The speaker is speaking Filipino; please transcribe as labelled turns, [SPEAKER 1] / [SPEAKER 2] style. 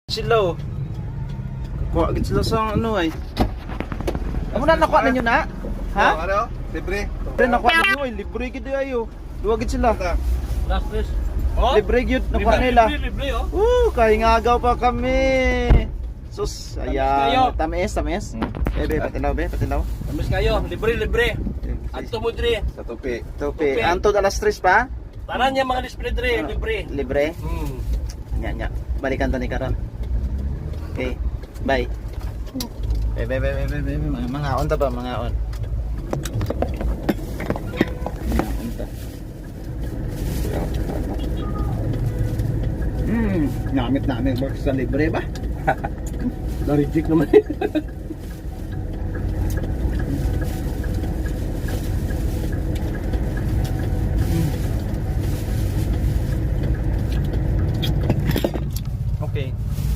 [SPEAKER 1] Sila oh. Kuha agad sila sa ano ay.
[SPEAKER 2] Amo na nakuha ninyo na? Ha?
[SPEAKER 3] Ano? Libre.
[SPEAKER 1] Pre nakuha ninyo ay libre gid ayo. Duwa gid sila.
[SPEAKER 4] Last press. Oh?
[SPEAKER 1] Libre gid nakuha nila.
[SPEAKER 4] Libre, oh.
[SPEAKER 1] Kahingagaw pa kami. Sus,
[SPEAKER 4] kayo.
[SPEAKER 1] ayan. Tamis. Bebe, patilaw.
[SPEAKER 4] Tamis kayo. Libre. Adto mo dre.
[SPEAKER 3] Sa tupi.
[SPEAKER 1] Topi. Antod alas 3 pa?
[SPEAKER 4] Taran niya mga libre dre. Libre.
[SPEAKER 1] Libre.
[SPEAKER 4] Hmm.
[SPEAKER 1] Balikan to ni karon. Okay. Bye. Bebe. Mga on ta ba, mga on. Namit namin work sa libre ba?
[SPEAKER 4] Na-reject naman.